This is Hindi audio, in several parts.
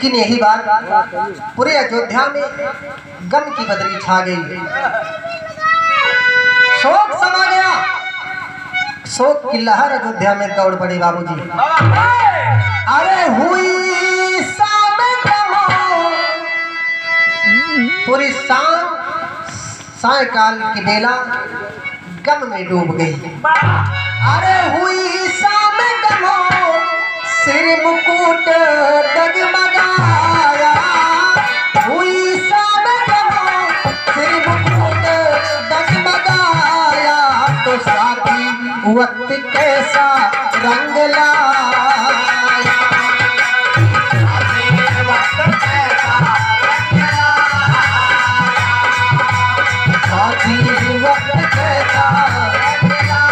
लेकिन यही बात पूरे अयोध्या में गम की बदरी छा गई, शोक समा गया, शोक की लहर अयोध्या में दौड़ पड़ी बाबूजी। अरे हुई शाम पूरी शाम सायकाल की बेला गम में डूब गई। अरे हुई शाम गमो सिर मुकुट डगमगाया, हुई शाम गमो सिर मुकुट डगमगाया, तो साथी वक्त कैसा रंग लाया, साथी वक्त कैसा रंग लाया।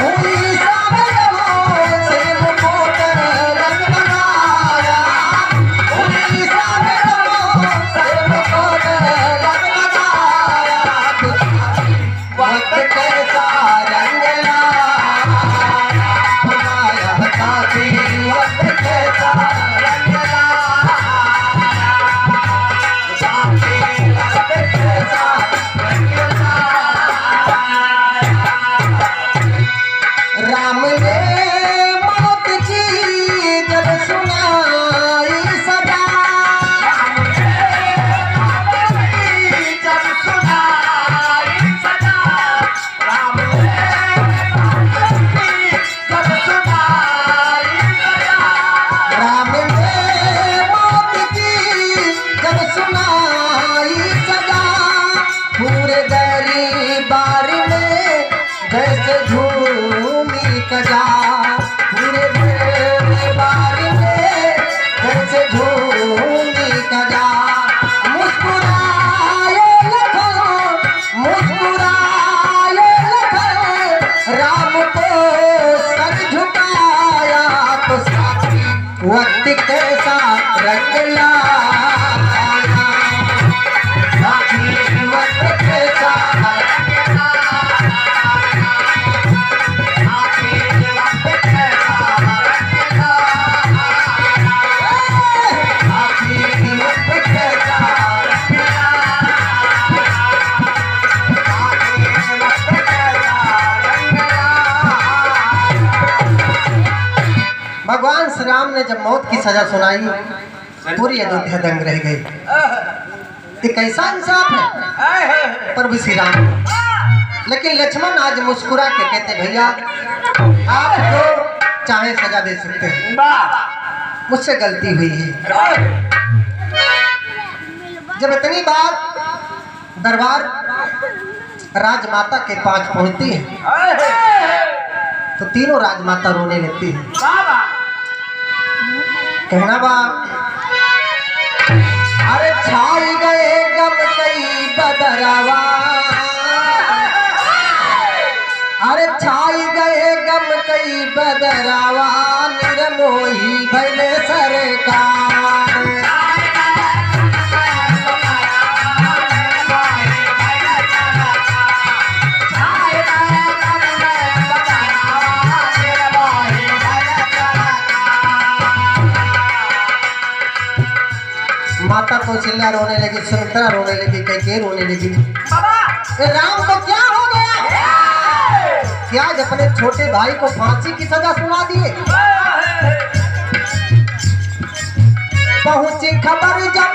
हुई शाम गमो सिर मुकुट डगमगाया, हुई शाम गमो सिर मुकुट डगमगाया, वक्त कैसा रंग लाया, साथी वक्त कैसा रंग लाया, साथी वक्त कैसा रंग लाया। राम ने मौत की जब सुनाई सदा, जब सुनाई सदा, राम ने जब सुनाई सदा, राम ने मौत की जब सुनाई सदा, पूरे दरबार में जैसे झूमी कजा, पूरे दरबार में जैसे झूमी कजा, मुस्कुराए लखन, मुस्कुराए लखन, राम को सर झुकाया, तो साथी वक्त कैसा रंग लाया, साथी वक्त कैसा रंग लाया, साथी वक्त कैसा रंग लाया, साथी वक्त कैसा रंग लाया, साथी वक्त कैसा रंग लाया। भगवान श्री राम ने जब मौत की सजा सुनाई, पूरी अयोध्या दंग रह गई। ये कैसा इंसाफ है प्रभु श्री राम। लेकिन लक्ष्मण आज मुस्कुरा के कहते, भैया आप तो चाहे सजा दे सकते हैं, मुझसे गलती हुई है। जब इतनी बार दरबार राजमाता के पास पहुंचती है, तो तीनों राजमाता रोने लगती है। कहना बा, अरे छाई गए गम कई बदरवा, अरे छाई गए गम कई बदरवा, निर्मोही भैले सरकार, माता कौशल्या रोने लगी, सुमित्रा रोने लगी, कैकेयी रोने लगी। राम को क्या हो गया? क्या आज अपने छोटे भाई को फांसी की सजा सुना दिए? पहुंची खबर जब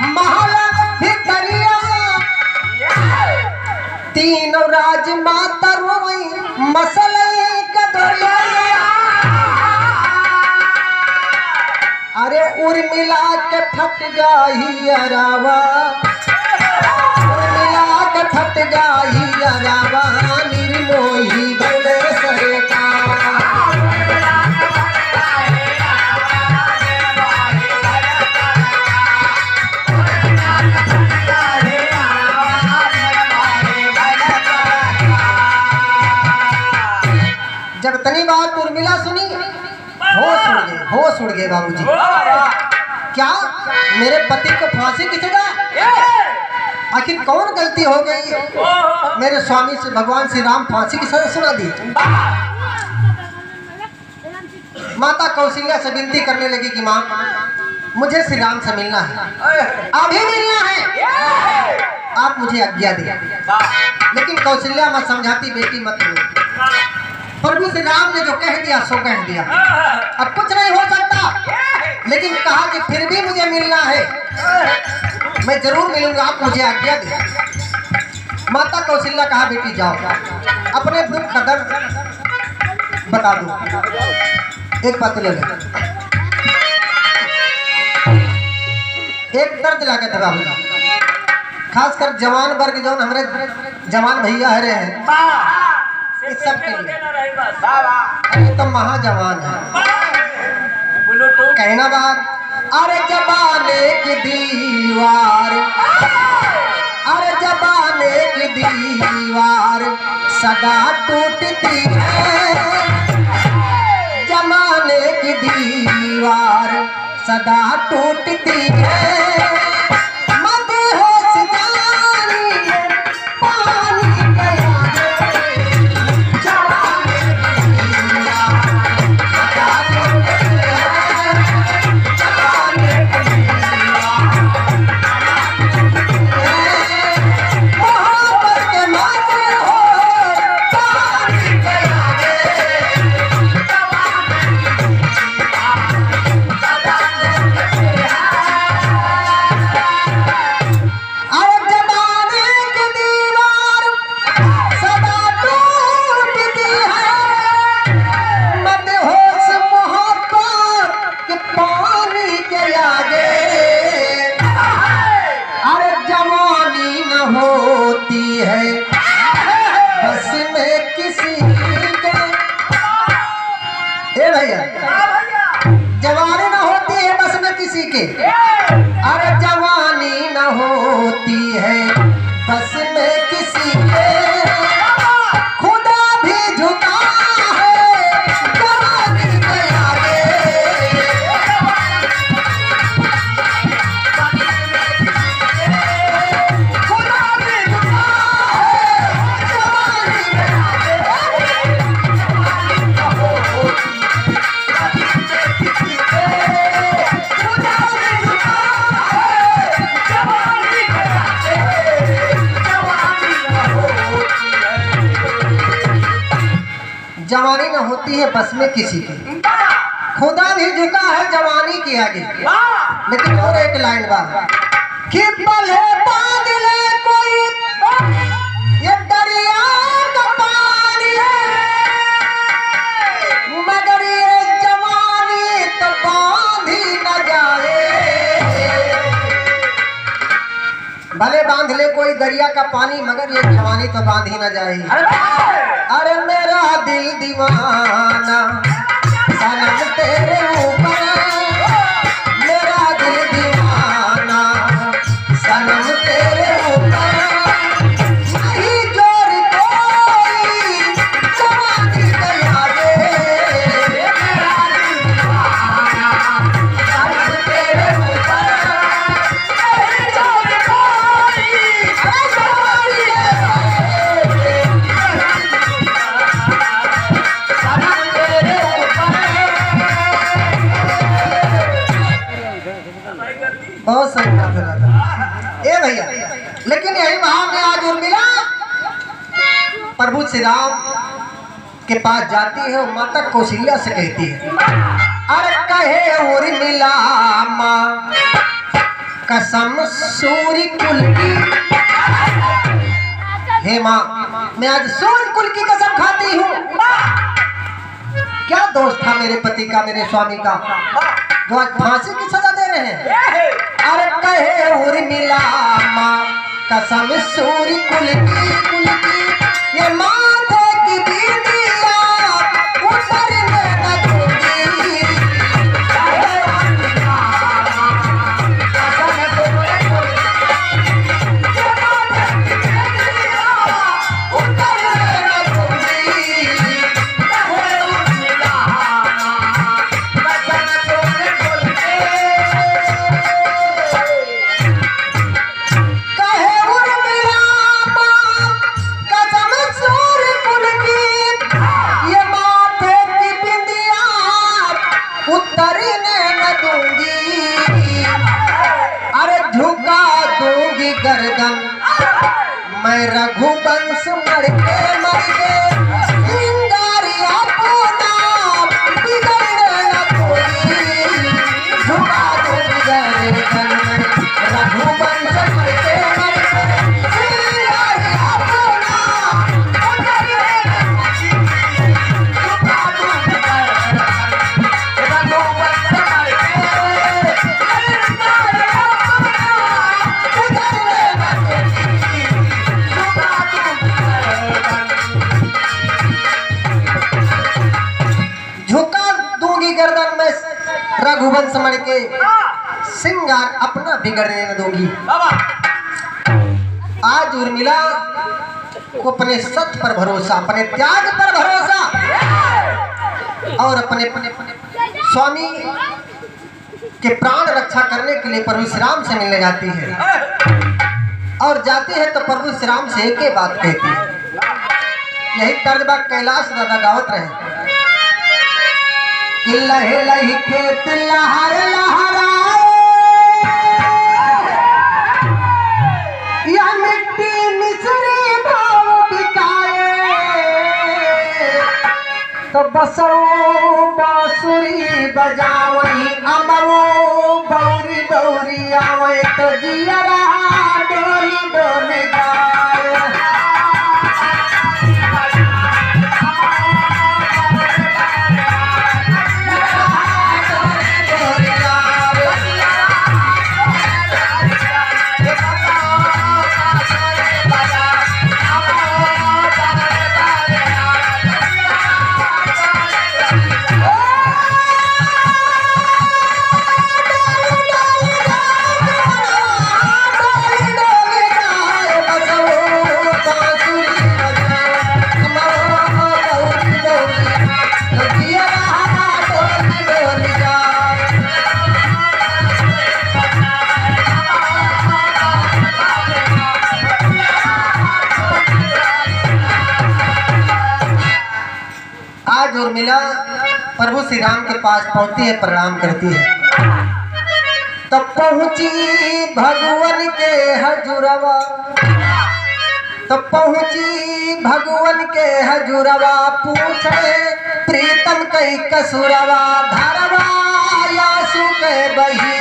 महल भितरिया, तीनों राजमाता रोई मसले कदरिया, अरे उर्मिला के फट गई अरावा, उर्मिला के फट गई अरावा, निर्मोही भैले सरकार, जब तनी बात उर्मिला सुनी, होश उड़ गए बाबूजी। क्या मेरे पति को फांसी की सजा? आखिर कौन गलती हो गई मेरे स्वामी से भगवान श्री राम फांसी की सजा सुना दी? माता कौशल्या से विनती करने लगी कि माँ मुझे श्री राम से मिलना है, अभी मिलना है, आप मुझे आज्ञा दें। लेकिन कौशल्या माँ समझाती बेटी मत रो, प्रभु श्री राम ने जो कह दिया सो कह दिया, अब कुछ नहीं हो सकता। लेकिन कहा कि फिर भी मुझे मिलना है, मैं जरूर मिलूंगा, आप मुझे आज्ञा दें। माता कौशल्या कहा बेटी जाओ, अपने दुख का दर्द बता दो। एक बात ले ले, एक दर्द लाके था बाबू, खासकर जवान वर्ग जो हमारे जवान भैया हरे हैं, इस सब के लिए अरे तो महाजवान है। कहना बात, अरे जबाने की दीवार, अरे जबाने की दीवार सदा टूटती है, जमाने की दीवार सदा टूटती है, मदहोश जानी पानी गया, जमाने की दीवार सदा टूटती है, जमाने की दीवार मोहब्बत के माते हो पानी गया, जवानी न होती है बस में किसी के, अरे जवानी न होती है बस में किसी के, खुदा भी झुका है जवानी के आगे, खुदा भी झुका है जवानी के आगे, जवानी न होती जवानी न होती है बस में किसी की, खुदा भी झुका है जवानी के आगे। लेकिन और एक लाइन बात कि भले बादले कोई ये दरिया का पानी है, मगर ये जवानी तो बांधी न जाए, भले बांध ले कोई दरिया का पानी मगर ये जवानी तो बांधी न जाए। अरे मेरा दिल दीवाना सनम तेरे ऊपर, मेरा दिल दीवाना सनम तेरे ऊपर, नहीं जोर कोई जवानी के आगे, मेरा दिल दीवाना सनम तेरे ऊपर, नहीं जोर कोई जवानी के आगे। बहुत सही बात है ए भैया। लेकिन यही भाव में आज उर्मिला प्रभु श्री राम के पास जाती है और माता कौशल्या से कहती है, अरे कहे उर्मिला माँ कसम सूर्य कुल की, हे माँ मैं आज सूर्य कुल की कसम खाती हूँ, क्या दोष था मेरे पति का, मेरे स्वामी का, जो आज फांसी की सजा दे रहे हैं। अरे कहे उर्मिला माँ कसम सूर्य कुल की, ये माथे की बिंदिया उतरने न दूंगी, कहे उर्मिला माँ कसम सूर्य दूंगी, अरे झुका दूंगी गर्दन मैं रघुवंश मर के सिंगारिया को नाम बिगड़ने न दूंगी, झुका दूंगी गर्दन रघुवंश मर के सिंगारिया को नाम बिगड़ने न दूंगी, झुका दूंगी गर्दन रघुवंश मर के सिंगारिया को नाम बिगड़ने न दूंगी, झुका दूंगी गर्दन, झुका दूंगी गर्दन में रघुवंश मर के सिंगार अपना बिगड़ने न दूंगी। आज उर्मिला को अपने सत्य पर भरोसा, अपने त्याग पर भरोसा और अपने स्वामी के प्राण रक्षा करने के लिए प्रभु श्री राम से मिलने जाती है और जाती है तो प्रभु श्री राम से एक ही बात कहती है। यही तर्जबा कैलाश दादा गावत रहे कि लहे लही खेत लहर लहराए, या मिट्टी मिसरी भाव बिकाए, तो बसो बांसुरी बजावई अमरो बौरी बौरी आवे, तो जियरा डोरी डोले गाए। आज उर्मिला प्रभु श्री राम के पास पहुंचती है, प्रणाम करती है। तब पहुंची भगवान के हजूरवा, तब पहुंची भगवान के हजूरवा, पूछे प्रीतम कई कसुरवा, धरवा या सुके बही।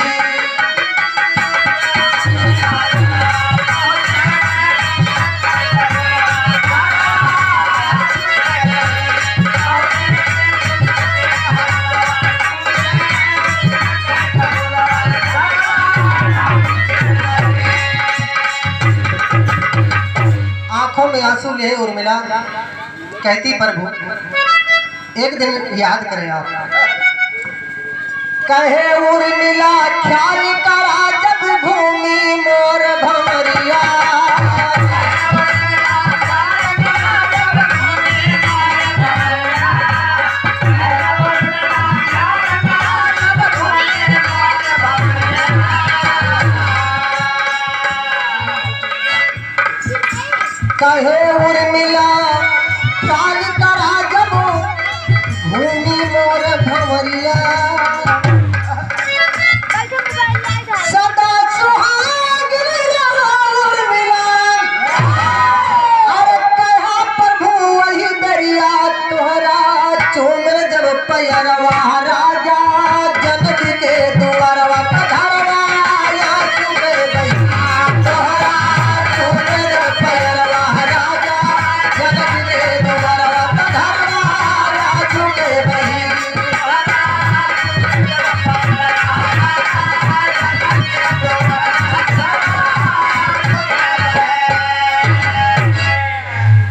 आंखों में आंसू ले उर्मिला कहती प्रभु एक दिन याद करें आप। कहे उर्मिला ख्याल करा जब भूमि मोर भंवरिया, कहे उर्मिला ख्याल करा जब भूमि मोर भंवरिया, सदा सुहागिन रहा उर्मिला, अरे कहा प्रभु वही दरिया तोहरा चूमर जब पैरवा, राजा जनक के द्वारवा, पधारवा या सुबह गई तोहरा चूमर जब पैरवा, राजा जनक के द्वारवा, पधारवा या सुबह गई।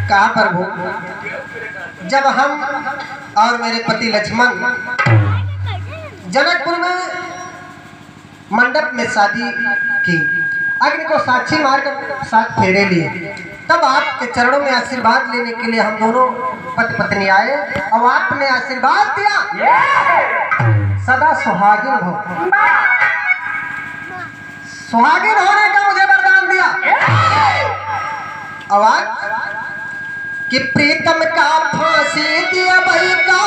कहा प्रभु जब हम और मेरे पति लक्ष्मण जनकपुर में मंडप में शादी की, अग्नि को साक्षी मारकर 7 फेरे लिए, तब आपके चरणों में आशीर्वाद लेने के लिए हम दोनों पति पत्नी आए और आपने आशीर्वाद दिया सदा सुहागिन हो, सुहागिन होने का मुझे वरदान दिया। आवाज कि प्रीतम का फांसी दिया भाई का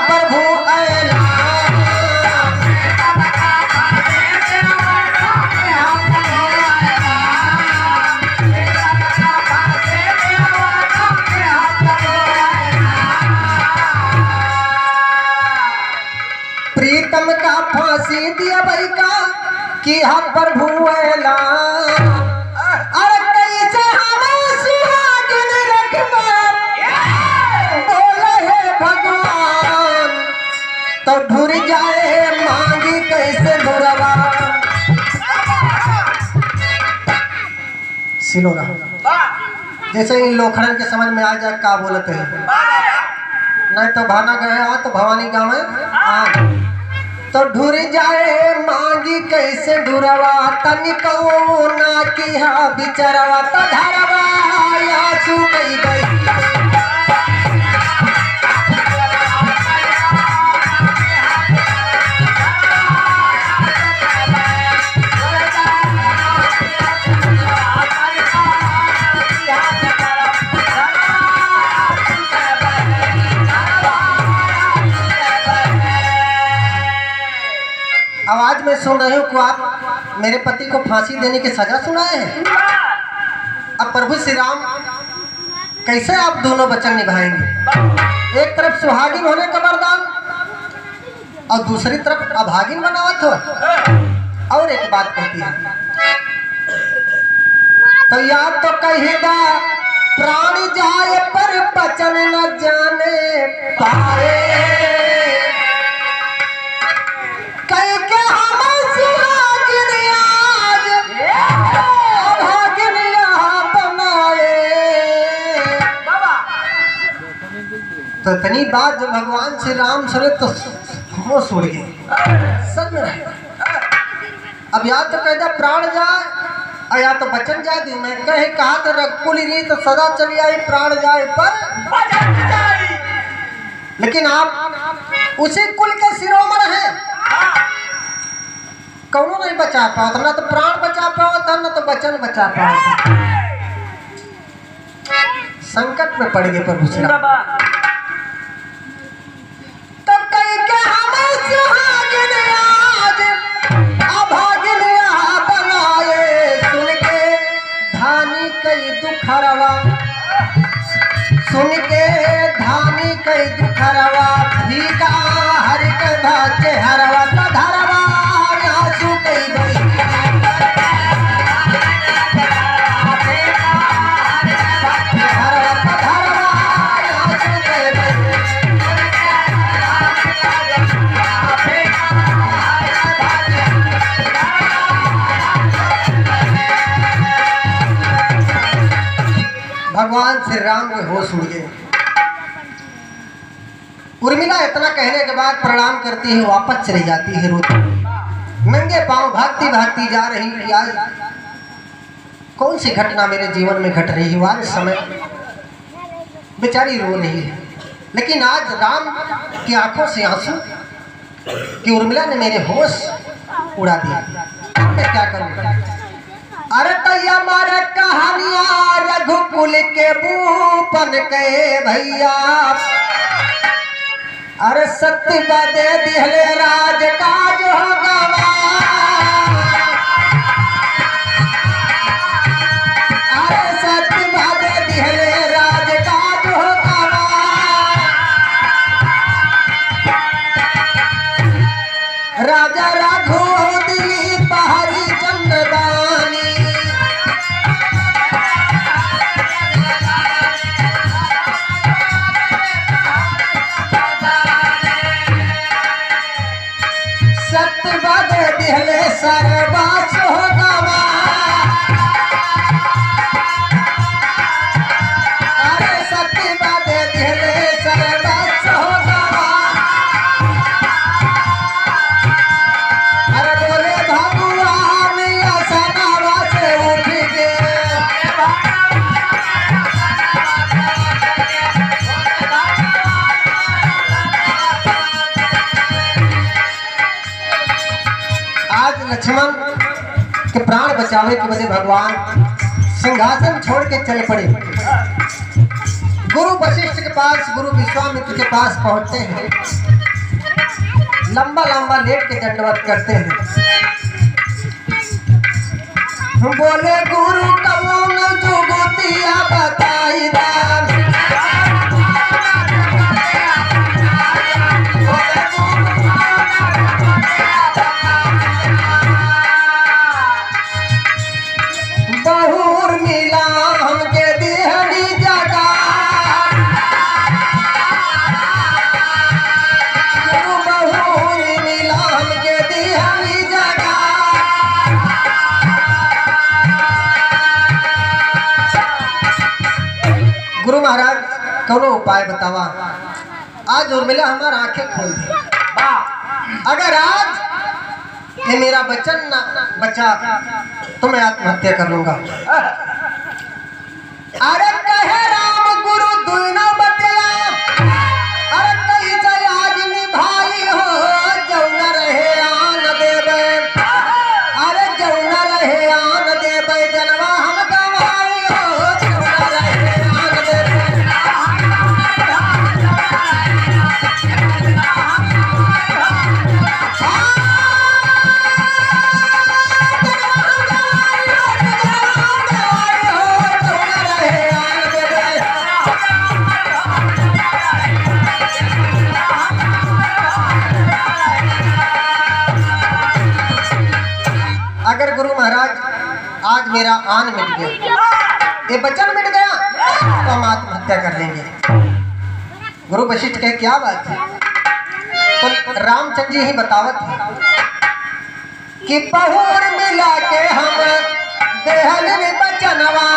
प्रभु ऐलान, दिया भाई का कि हम प्रभु एला अरे कैसे हमें सुहागिन रखवा बोले हे भगवान तो ढुर जाए मांगी कैसे ढुरवा सिलोरा जैसे इन लोखड़न के समझ में आ जाए का बोलते हैं नहीं तो भाना गए आ तो भवानी गाँव में आ तो ढुर जाए मांगी कैसे ढुरवा तनिको ना की हा बिचरवा तो धरवा या सुकई गई आवाज में सुन रहे हो कि आप मेरे पति को फांसी देने की सजा सुनाए हैं। अब प्रभु श्री राम कैसे आप दोनों वचन निभाएंगे? एक तरफ सुहागिन होने का वरदान और दूसरी तरफ अभागिन बनावत हो। और एक बात कहती है तो याद तो कहेगा प्राण जाए पर बचन न जाने पाए कहीं के हम सुहागिन आज अभागिन यहाँ बनाए। तो इतनी बात जब भगवान श्री राम सुने तो होश उड़ गए सच में। अब या तो कहता प्राण जाए और या तो बचन जाए दी मैं कहे कहा तो रघुकुली रही तो सदा चली आई प्राण जाए पर बचन जाए। लेकिन आप उसी कुल के शिरोमण हैं कौनो नहीं बचा पाता ना तो प्राण बचा पाता ना तो बचन बचा पाता। संकट में पड़ गए प्रभु श्री राम। तब कहीं के हम सुहागिन आज अभागिन यहाँ बनाए सुन के धानी कई दुखरवा सुन के धानी कई दुखरवा भीगा हर के भाचे हरवा तो धरवा आंसू कई गई भगवान श्री राम के होश उड़ गए। उर्मिला इतना कहने के बाद प्रणाम करती है वापस चली जाती है रोती नंगे पांव भागती भागती जा रही है। आज कौन सी घटना मेरे जीवन में घट रही है आज समय बेचारी रो रही है। लेकिन आज राम की आंखों से आंसू कि उर्मिला ने मेरे होश उड़ा दिया। मैं क्या करूं? अरे तैया मारे कहानियां रघुकुल के बूपन के भैया अरे सत्य बदे दिहले राज काज हो गवा अरे सत्य बदे दिहले राज काज हो गवा राजा राघो दिली पहाड़ी चंददानी दिहले सरबास हो गवा अरे सत्य बादे दिहले सरबास हो गवा अरे बोले भगवान असनावा से उठ गए लक्ष्मण के प्राण बचावे के बदले भगवान सिंहासन छोड़ के चल पड़े। गुरु वशिष्ठ के पास गुरु विश्वामित्र के पास पहुंचते हैं लंबा लंबा लेट के दंडवत करते हैं। बोले गुरु कौन जुगतिया बताई दान कौनो उपाय बतावा। आज उर्मिला हमारा आंखें खोल दी। अगर आज ये मेरा बचन ना बचा तो मैं आत्महत्या कर लूंगा। अरे कहे राम गुरु दुई न बतिया, अरे कई जय आज निभाई हो, जौन रहे आन देवे, अरे जौन रहे आन देवे, जनवा हम गवाई हो, जौन रहे आन देवे। अगर गुरु महाराज आज मेरा आन मिट गया, ये बचन मिट गया, तो हम आत्महत्या कर लेंगे। गुरु वशिष्ठ कहे क्या बात है? तो रामचंद्र जी ही बतावत है कि पहुर मिला के हम देहल बचनवा,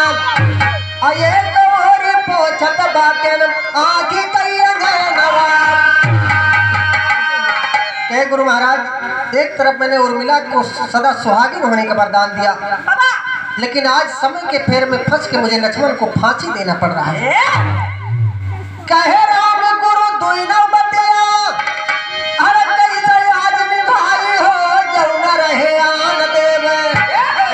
अये तोर पोछत बाटन आखी कई अंगनवा। कहे गुरु महाराज, एक तरफ मैंने उर्मिला को सदा सुहागिन होने का वरदान दिया, लेकिन आज समय के फेर में फंस के मुझे लक्ष्मण को फांसी देना पड़ रहा है। कहे राम गुरु दुई न